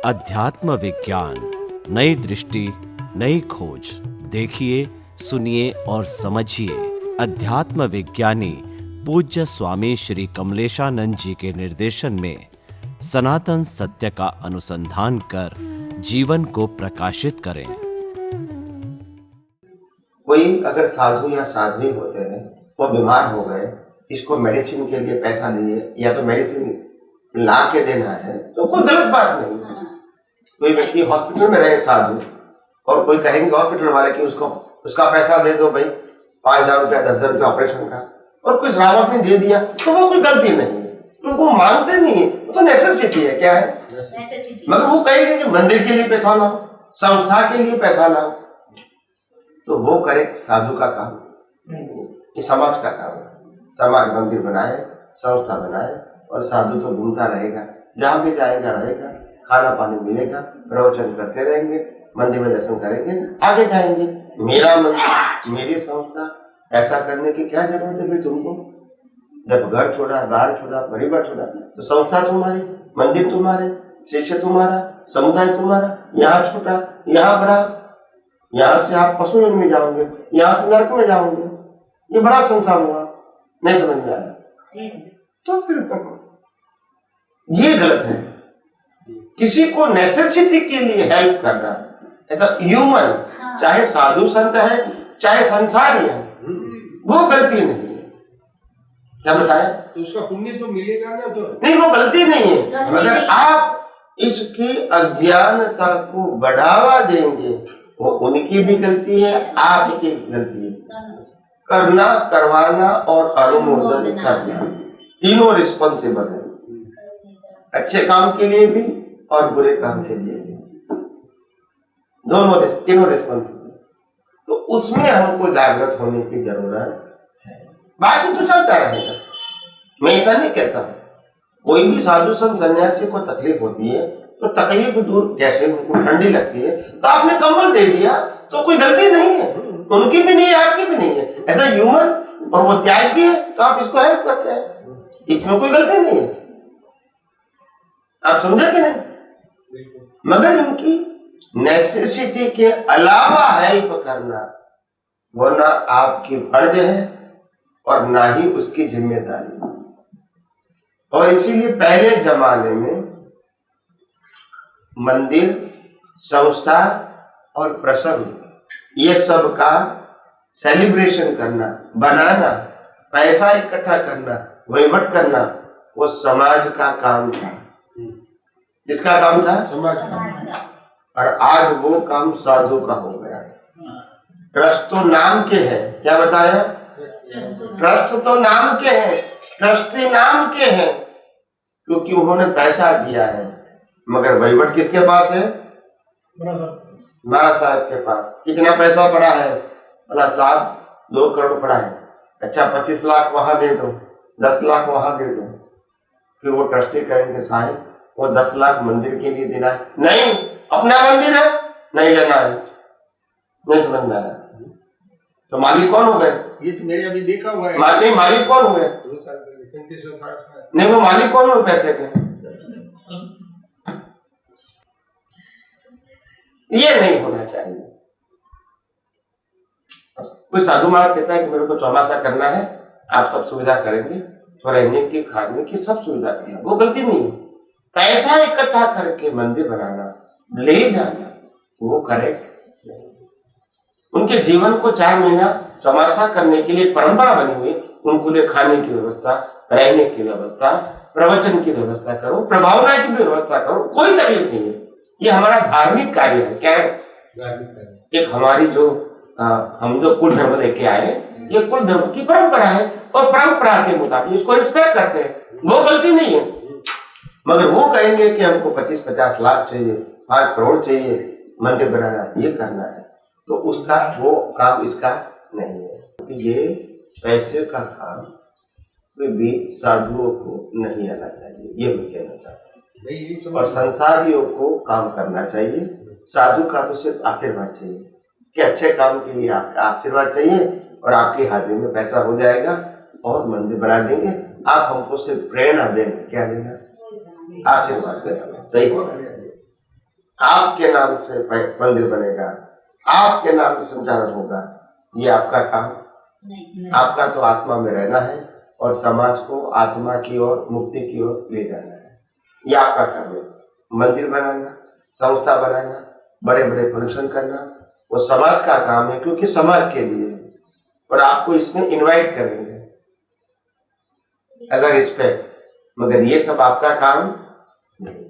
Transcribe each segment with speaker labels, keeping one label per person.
Speaker 1: अध्यात्म विज्ञान, नई दृष्टि, नई खोज। देखिए, सुनिए और समझिए। अध्यात्म विज्ञानी पूज्य स्वामी श्री कमलेशानंद जी के निर्देशन में सनातन सत्य का अनुसंधान कर जीवन को प्रकाशित करें।
Speaker 2: कोई अगर साधु या साध्वी होते हैं, वो बीमार हो गए, इसको मेडिसिन के लिए पैसा लिए या तो मेडिसिन ला के देना है, तो कोई गलत बात नहीं है। कोई व्यक्ति हॉस्पिटल में रहे साधु, और कोई कहेंगे हॉस्पिटल वाले कि उसको उसका पैसा दे दो भाई, 5,000 रुपया 10,000 रुपया ऑपरेशन का, और कुछ रावत ने दे दिया, तो वो कोई गलती नहीं है, क्योंकि वो मांगते नहीं है, वो तो नेसेसिटी है। क्या है? मगर वो कहेंगे कि मंदिर के लिए पैसा लाओ, संस्था के लिए पैसा लाओ, तो वो करेक्ट साधु का काम नहीं, ये समाज का काम है। समाज मंदिर बनाए, संस्था बनाए, और साधु तो घूमता रहेगा, जहां भी जाएगा रहेगा, खाना पानी मिलेगा, प्रवचन करते रहेंगे, मंदिर में दर्शन करेंगे, आगे जाएंगे। मेरा मंदिर, मेरी संस्था, ऐसा करने की क्या जरूरत है भाई तुमको? जब घर छोड़ा, बाहर छोड़ा, परिवार छोड़ा, तो संस्था तुम्हारी, मंदिर तुम्हारे, शिष्य तुम्हारा, समुदाय तुम्हारा, यहाँ छोटा, यहाँ बड़ा, यहाँ से आप पशु युग में जाओगे, यहाँ से नरक में जाओगे। ये बड़ा संसार हुआ, नहीं समझ में आया तो फिर ये गलत है। किसी को नेसेसिटी के लिए हेल्प करना, ऐसा ह्यूमन, चाहे साधु संत है, चाहे संसारी है, वो गलती नहीं है। क्या बताया?
Speaker 3: तो उसका पुण्य तो मिलेगा ना, तो
Speaker 2: नहीं, वो गलती नहीं है। मगर आप इसकी अज्ञानता को बढ़ावा देंगे, वो उनकी भी गलती है, आपकी भी गलती है। करना, करवाना और अनुमोदन करना, तीनों रिस्पॉन्सिबल है, अच्छे काम के लिए भी और बुरे काम के लिए भी, तीनों रिस्पॉन्सिबल। तो उसमें हमको जागृत होने की जरूरत है। बाकी तो चलता रहेगा। मैं ऐसा नहीं कहता, कोई भी साधु संत सन्यासी को तकलीफ होती है तो तकलीफ दूर कैसे, उनको ठंडी लगती है तो आपने कंबल दे दिया, तो कोई गलती नहीं है, उनकी भी नहीं है, आपकी भी नहीं है। ऐसा ह्यूमन, और वो त्यागी है तो आप इसको हेल्प करते हैं, इसमें कोई गलती नहीं है। आप समझे कि नहीं? मगर उनकी नेसेसिटी के अलावा हेल्प करना, वो ना आपकी फर्ज है और ना ही उसकी जिम्मेदारी। और इसीलिए पहले जमाने में मंदिर, संस्था और प्रसंग, ये सब का सेलिब्रेशन करना, बनाना, पैसा इकट्ठा करना, वहीवट करना, वो समाज का काम था। किसका काम था?
Speaker 3: समाज का।
Speaker 2: और आज वो काम साधु का हो गया। ट्रस्ट तो नाम के हैं, क्या बताया? ट्रस्ट तो नाम के हैं, ट्रस्टी नाम के हैं, क्योंकि उन्होंने पैसा दिया है, मगर वहीवट किसके पास है? महाराज साहब के पास। कितना पैसा पड़ा है? बोला साहब 2 करोड़ पड़ा है। अच्छा 25 लाख वहां दे दो, 10 लाख वहां दे दो। फिर वो ट्रस्टी कहेंगे साहब वो 10 लाख मंदिर के लिए देना है। नहीं, अपना मंदिर है, नहीं देना है। नहीं समझ में आया? तो मालिक कौन हो गए?
Speaker 3: ये तो मैंने अभी देखा हुआ है।
Speaker 2: नहीं, मालिक कौन हुए?
Speaker 3: 2 साल पहले
Speaker 2: नहीं, वो मालिक कौन हुए पैसे के? ये नहीं होना चाहिए। कोई साधु महाराज कहता है कि मेरे को चौमासा करना है, आप सब सुविधा करेंगे, तो रहने की, खाने की सब सुविधा करना, वो गलती नहीं है। पैसा इकट्ठा करके मंदिर बनाना, ले जाना, वो करेक्ट। उनके जीवन को 4 महीना चौमासा करने के लिए परंपरा बनी हुई, उनको लिए खाने की व्यवस्था, रहने की व्यवस्था, प्रवचन की व्यवस्था करो, प्रभावना की भी व्यवस्था करो, कोई तकलीफ नहीं है। ये हमारा धार्मिक कार्य है। क्या है? एक हमारी जो हम जो कुल धर्म लेके आए, ये कुल धर्म की परंपरा है, और परंपरा के मुताबिक इसको रिस्पेक्ट करते हैं, वो गलती नहीं है। मगर वो कहेंगे कि हमको 25-50 लाख चाहिए, 5 करोड़ चाहिए, मंदिर बनाना, ये करना है, तो उसका वो काम इसका नहीं है। ये पैसे का काम कोई भी साधुओं को नहीं आना चाहिए, ये मैं कहना चाहता हूँ। और संसारियों को काम करना चाहिए, साधु का तो सिर्फ आशीर्वाद चाहिए कि अच्छे काम के लिए आपका आशीर्वाद चाहिए, और आपकी हाजिरी में पैसा हो जाएगा और मंदिर बना देंगे। आप हमको सिर्फ प्रेरणा देंगे, क्या देना? आशीर्वाद देना। सही बोल रहे हैं। आपके नाम से मंदिर बनेगा, आपके नाम से संचालन होगा, ये आपका काम
Speaker 4: नहीं।
Speaker 2: आपका तो आत्मा में रहना है और समाज को आत्मा की ओर, मुक्ति की ओर ले जाना है। ये आपका काम है। मंदिर बनाना, संस्था बनाना, बड़े बड़े फंक्शन करना, वो समाज का काम है, क्योंकि समाज के लिए है। और आपको इसमें इनवाइट करेंगे एज अ रिस्पेक्ट, मगर ये सब आपका काम नहीं।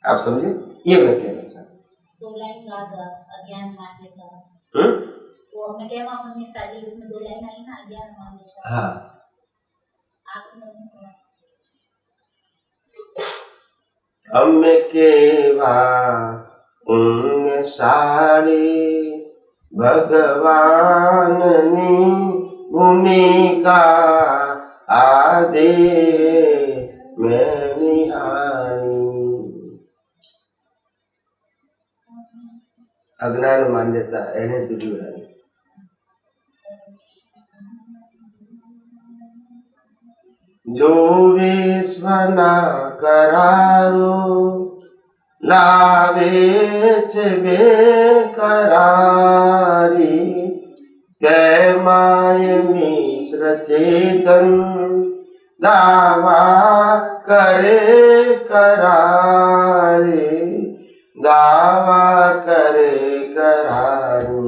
Speaker 2: आप समझे? ये मैं कहना चाहता हूँ।
Speaker 4: 2 लाइन गा था अज्ञान मानने का, वो हमने क्या हमने सारी इसमें 2 लाइन आई ना, अज्ञान मानने का।
Speaker 2: हाँ,
Speaker 4: आपने नहीं सुना?
Speaker 2: हम केवा पुण्यशाली भगवाननी भूमिका आदे मैं निहारी। अज्ञान मान्यता એને દીધું है। जो विश्वना करारो लावे चे बेकरारी, ते माय मिश्र चेतन दावा करे करारे, दावा करे करारी।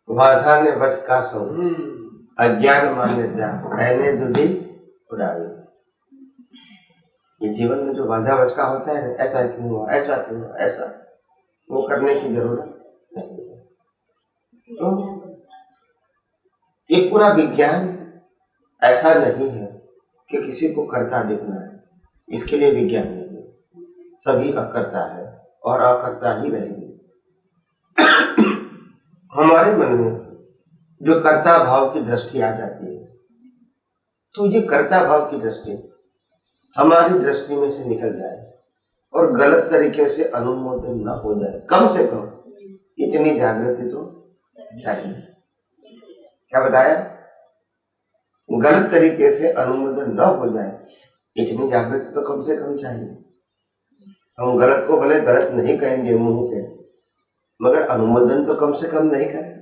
Speaker 2: વાધાને વચકાશો अज्ञान मान्यता એને दूधी उड़ावी। ये जीवन में जो बाधा वचका होता है ना, ऐसा क्यों हुआ, ऐसा क्यों हुआ, ऐसा, वो करने की जरूरत नहीं है। तो ये पूरा विज्ञान ऐसा नहीं है कि किसी को कर्ता देखना है, इसके लिए विज्ञान नहीं है। सभी अकर्ता है और अकर्ता ही रहेंगे। हमारे मन में जो कर्ता भाव की दृष्टि आ जाती है, तो ये कर्ता भाव की दृष्टि हमारी दृष्टि में से निकल जाए और गलत तरीके से अनुमोदन न हो जाए। कम से कम इतनी जागृति तो चाहिए। क्या बताया? गलत तरीके से अनुमोदन न हो जाए, इतनी जागृति तो कम से कम चाहिए। हम गलत को भले गलत नहीं कहेंगे मुंह पे, मगर अनुमोदन तो कम से कम नहीं करें।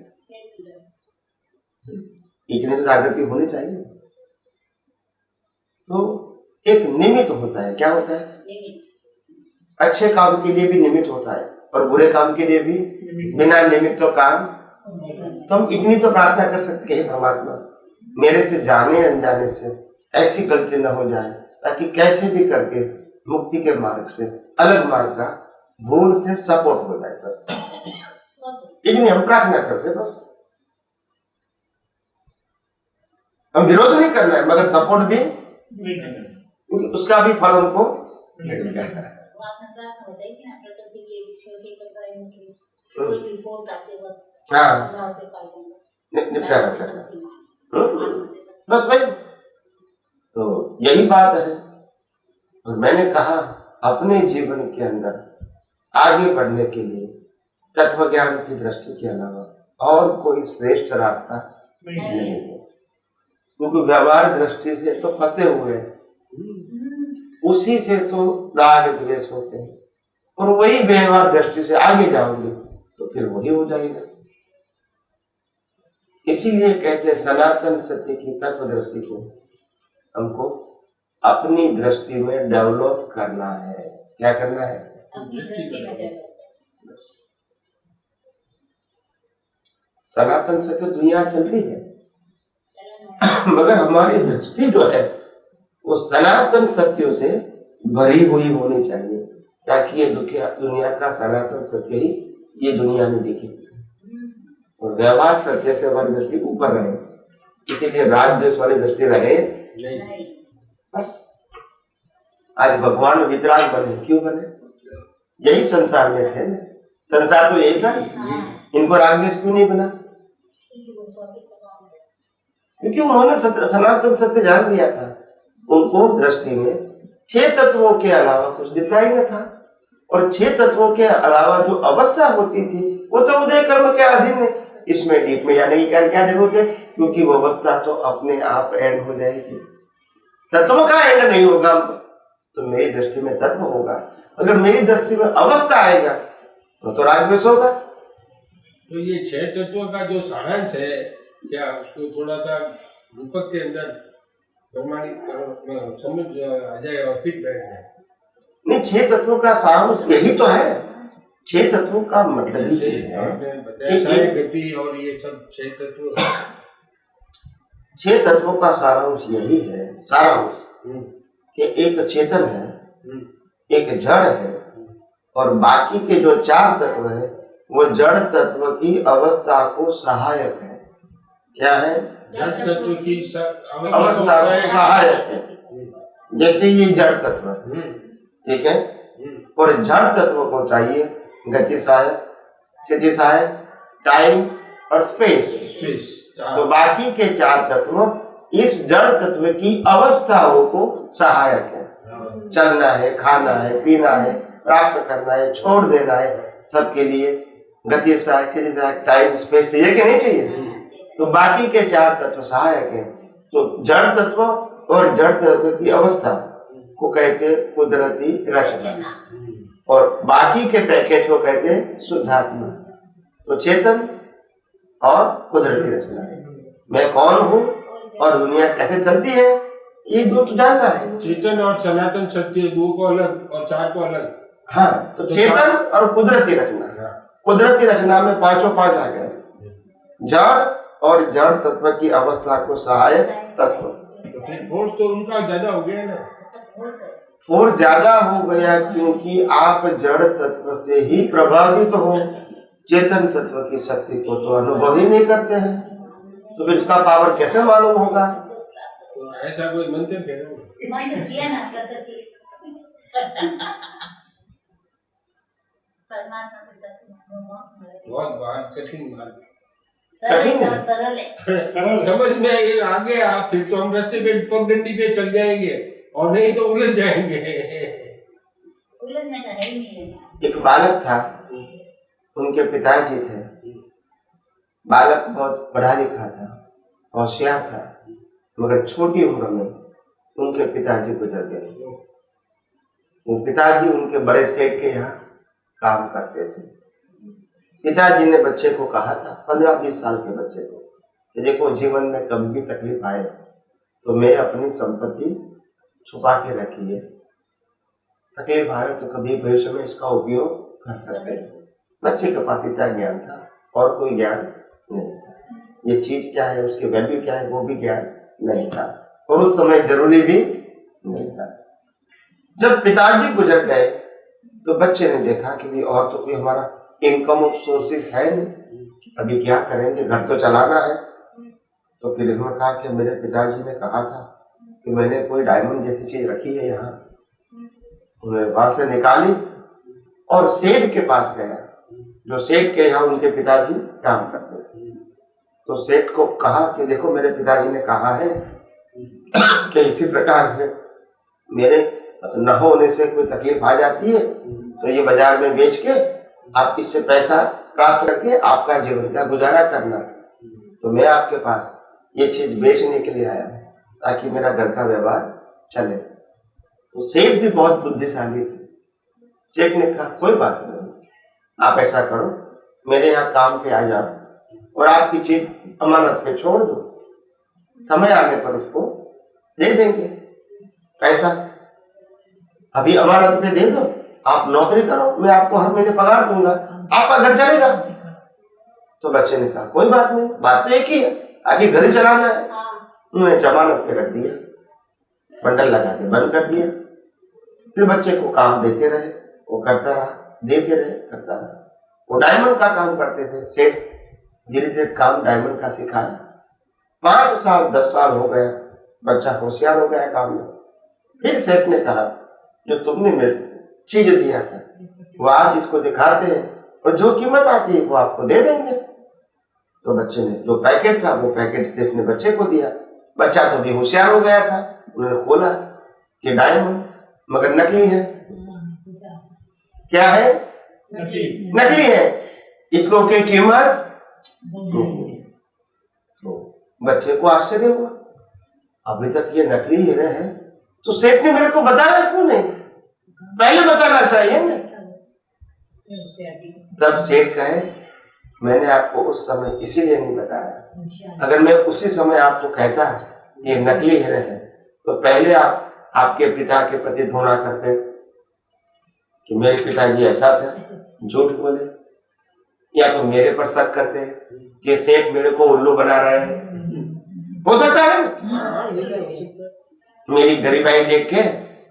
Speaker 2: इतनी तो जागृति होनी चाहिए। तो एक निमित्त होता है। क्या होता है? अच्छे काम के लिए भी निमित्त होता है और बुरे काम के लिए भी बिना निमित्त तो काम। तो हम इतनी तो प्रार्थना कर सकते हैं, परमात्मा मेरे से जाने अनजाने से ऐसी गलती न हो जाए, ताकि कैसे भी करके मुक्ति के मार्ग से, अलग मार्ग का भूल से सपोर्ट हो जाए। बस इतनी हम प्रार्थना करते, बस हम विरोध नहीं करना है, मगर सपोर्ट भी नहीं करना है, क्योंकि उसका भी फल हमको मिलेगा। हाँ, निपटा बस भाई, यही बात है। और मैंने कहा अपने जीवन के अंदर आगे बढ़ने के लिए तत्व ज्ञान की दृष्टि के अलावा और कोई श्रेष्ठ रास्ता नहीं है, क्योंकि व्यवहार दृष्टि से तो फंसे हुए हैं, उसी से तो राग द्वेष होते हैं, और वही व्यवहार दृष्टि से आगे जाओगे तो फिर वही हो जाएगा। इसीलिए कहते हैं सनातन सत्य की तत्व दृष्टि को हमको अपनी दृष्टि में डेवलप करना है। क्या करना है?
Speaker 4: अपनी दृष्टि में डेवलप।
Speaker 2: सनातन सत्य दुनिया चलती है,
Speaker 4: चलो
Speaker 2: मगर हमारी दृष्टि जो है वो सनातन सत्यों से भरी हुई होनी चाहिए, ताकि ये दुनिया का सनातन सत्य ही ये दुनिया में दिखे, और व्यवहार सत्य से हमारी दृष्टि ऊपर रहे। इसीलिए राग द्वेष वाली दृष्टि रहे
Speaker 4: नहीं।
Speaker 2: बस। आज भगवान वितराग बने, क्यों बने? यही संसार में थे, संसार तो यही था, इनको राग द्वेष क्यों नहीं बना? क्योंकि उन्होंने सनातन सत्य जान लिया था। उनको दृष्टि में 6 तत्वों के अलावा कुछ दिखता ही न था, और 6 तत्वों के अलावा जो अवस्था होती थी वो तो उदय कर्म के अधीन है। इसमें डीप में जाने की क्या जरूरत है, क्योंकि वो अवस्था तो अपने आप एंड हो जाएगी। तत्व का एंड नहीं होगा तो मेरी दृष्टि में तत्व होगा, अगर मेरी दृष्टि में अवस्था आएगा तो राग द्वेष होगा।
Speaker 3: तो ये 6 तत्वों का जो सारांश है, क्या उसको थोड़ा सा रूपक के अंदर प्रमाणित करो, समझ आ जाए और फिर बैठ जाए।
Speaker 2: नहीं, 6 तत्वों का सारांश यही तो है। 6 तत्वों का मतलब ही है
Speaker 3: बताया गति और ये सब 6 तत्व।
Speaker 2: 6 तत्वों का सारांश यही है, सारांश कि एक चेतन है, एक जड़ है, और बाकी के जो 4 तत्व है वो जड़ तत्व की अवस्था को सहायक है। क्या है?
Speaker 3: जड़ तत्व की
Speaker 2: अवस्था को सहायक है। जैसे ये जड़ तत्व है, ठीक है, और जड़ तत्व को चाहिए गति सहायक, स्थिति सहायक, टाइम और स्पेस। तो बाकी के 4 तत्व इस जड़ तत्व की अवस्थाओं को सहायक है। चलना है, खाना है, पीना है, प्राप्त करना है, छोड़ देना है, सबके लिए गति सहायक, स्थिति सहायक, टाइम स्पेस चाहिए कि नहीं चाहिए? तो बाकी के 4 तत्व सहायक हैं। तो जड़ तत्व और जड़ तत्व की अवस्था को कहते हैं कुदरती रचना, और बाकी के पैकेज को कहते हैं शुद्धात्मा। तो चेतन और कुदरती रचना, मैं कौन हूँ और दुनिया कैसे चलती है, ये 2 तो जानना है।
Speaker 3: चेतन और सनातन सत्य 2 को अलग और 4 को अलग।
Speaker 2: हाँ, तो चेतन और कुदरती रचना, कुदरती रचना में 5 आ गए, जड़ और जड़ तत्व की अवस्था को सहायक तत्व।
Speaker 3: तो फिर फोर्स तो उनका ज्यादा हो गया ना।
Speaker 2: फोर्स ज्यादा हो गया क्योंकि आप जड़ तत्व से ही प्रभावित हो, चेतन तत्व की शक्ति को तो अनुभव ही नहीं करते हैं, तो फिर उसका पावर कैसे मालूम होगा?
Speaker 3: तो ऐसा कोई मंत्र
Speaker 4: किया ना प्रकृति परमात्मा से शक्ति
Speaker 3: बहुत बात कठिन बात,
Speaker 2: कठिन है,
Speaker 4: सरल है।
Speaker 3: सरल समझ में ये आगे आप फिर तो हम रास्ते पे पगडंडी पे चल जाएंगे, और नहीं तो उलझ जाएंगे।
Speaker 4: उलझने का है ही नहीं है।
Speaker 2: एक बालक था, उनके पिताजी थे, बालक बहुत पढ़ा लिखा था, होशियार था, मगर छोटी उम्र में उनके पिताजी गुजर गए। वो पिताजी उनके बड़े सेठ के यहाँ काम करते थे। पिताजी ने बच्चे को कहा था, 15-20 साल के बच्चे को, कि देखो जीवन में कभी भी तकलीफ आए तो मैं अपनी संपत्ति छुपा के रखिए, तकलीफ आए तो कभी भविष्य में इसका उपयोग कर सकते हैं। बच्चे के पास इतना ज्ञान था और कोई ज्ञान नहीं था, ये चीज क्या है, उसकी वैल्यू क्या है, वो भी ज्ञान नहीं था, और उस समय जरूरी भी नहीं था। जब पिताजी गुजर गए तो बच्चे ने देखा कि भी और तो कोई हमारा इनकम ऑफ सोर्सेज है नहीं, अभी क्या करेंगे, घर तो चलाना है। तो फिर इन्होंने कहा कि मेरे पिताजी ने कहा था कि मैंने कोई डायमंड जैसी चीज रखी है यहाँ, उन्हें वहां से निकाली और सेठ के पास गया, जो सेठ के यहाँ उनके पिताजी काम करते थे। तो सेठ को कहा कि देखो मेरे पिताजी ने कहा है कि इसी प्रकार से मेरे न होने से कोई तकलीफ आ जाती है तो ये बाजार में बेच के आप इससे पैसा प्राप्त करके आपका जीवन का गुजारा करना। तो मैं आपके पास ये चीज बेचने के लिए आया हूँ ताकि मेरा घर का व्यवहार चले। तो सेठ भी बहुत बुद्धिशाली थे। सेठ ने कहा कोई बात नहीं, आप ऐसा करो, मेरे यहाँ काम पे आ जाओ और आपकी चीज अमानत पे छोड़ दो, समय आने पर उसको दे देंगे पैसा। अभी अमानत पे दे दो, आप नौकरी करो, मैं आपको हर महीने पगार दूंगा, आपका घर चलेगा। तो बच्चे ने कहा कोई बात नहीं, बात तो एक ही है, आखिर घर ही चलाना है। उन्होंने जमानत पे रख दिया, बंडल लगा के बंद कर दिया। फिर बच्चे को काम देते रहे, वो करता रहा, देते रहे, करता रहा। वो डायमंड का काम करते थे। सेठ धीरे धीरे काम डायमंड का सिखाया। 5 साल 10 साल हो गया, बच्चा होशियार हो गया काम में। फिर सेठ ने कहा जो तुमने मेरे चीज दिया था वो आज इसको दिखाते हैं और जो कीमत आती है वो आपको दे देंगे। तो बच्चे ने जो पैकेट था वो पैकेट सेठ ने बच्चे को दिया। बच्चा तो भी होशियार हो गया था। उन्होंने खोला कि डायमंड मगर नकली है। क्या है? नकली है, इसको की कीमत। तो बच्चे को आश्चर्य हुआ, अभी तक ये नकली हीरे है तो सेठ ने मेरे को बताया क्यों नहीं, पहले बताना चाहिए ना। तब सेठ कहे मैंने आपको उस समय इसीलिए नहीं बताया, अगर मैं उसी समय आपको कहता ये नकली हीरे है तो पहले आप आपके पिता के प्रति घृणा करते कि मेरे पिताजी ऐसा थे, झूठ बोले, या तो मेरे पर शक करते कि सेठ मेरे को उल्लू बना रहे हैं। हो सकता है मेरी गरीबाई देख के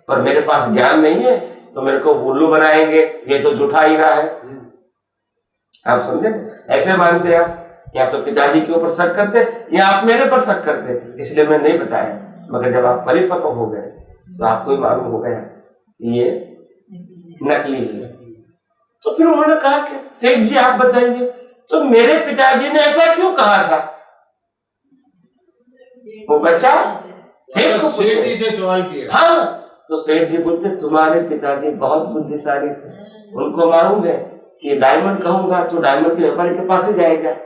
Speaker 2: और मेरे पास ज्ञान नहीं है तो मेरे को उल्लू बनाएंगे, ये तो झूठा ही रहा है। आप समझे? ऐसे मानते आप, या तो पिताजी के ऊपर शक करते या आप मेरे पर शक करते, इसलिए मैं नहीं बताया। मगर जब आप परिपक्व हो गए तो आपको ही मालूम हो गया ये नकली है। तो फिर उन्होंने कहा कि सेठ जी आप बताइए तो मेरे पिताजी ने ऐसा क्यों कहा था। वो बच्चा सेठ को
Speaker 3: सेठ जी से सवाल किया।
Speaker 2: हाँ, तो सेठ जी बोलते तुम्हारे पिताजी बहुत बुद्धिशाली थे, उनको मालूम है कि डायमंड कहूंगा तो डायमंड के व्यापारी के पास ही जाएगा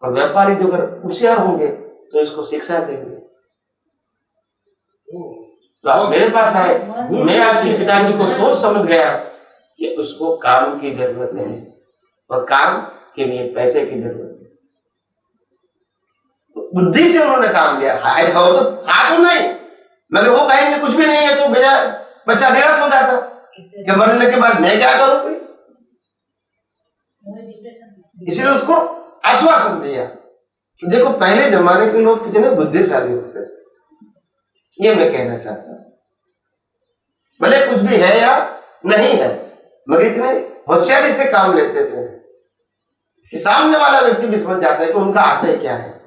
Speaker 2: और व्यापारी जो अगर होशियार होंगे तो इसको शिक्षा देंगे। तो आप मेरे पास आए, मैं आपके पिताजी को सोच समझ गया कि उसको काम की जरूरत है और काम के लिए पैसे की जरूरत है। तो बुद्धि से उन्होंने काम लिया। हाय हो तो था तो नहीं, मगर वो कहेंगे कुछ भी नहीं है तो बेटा बच्चा निराश हो जाता कि मरने के बाद मैं क्या करूं। इसीलिए उसको आश्वासन दिया। तो देखो पहले जमाने के लोग कितने बुद्धिशाली होते थे, ये मैं कहना चाहता हूं। भले कुछ भी है या नहीं है मगर इतने होशियारी से काम लेते थे कि सामने वाला व्यक्ति भी समझ जाता है कि उनका आशय क्या है।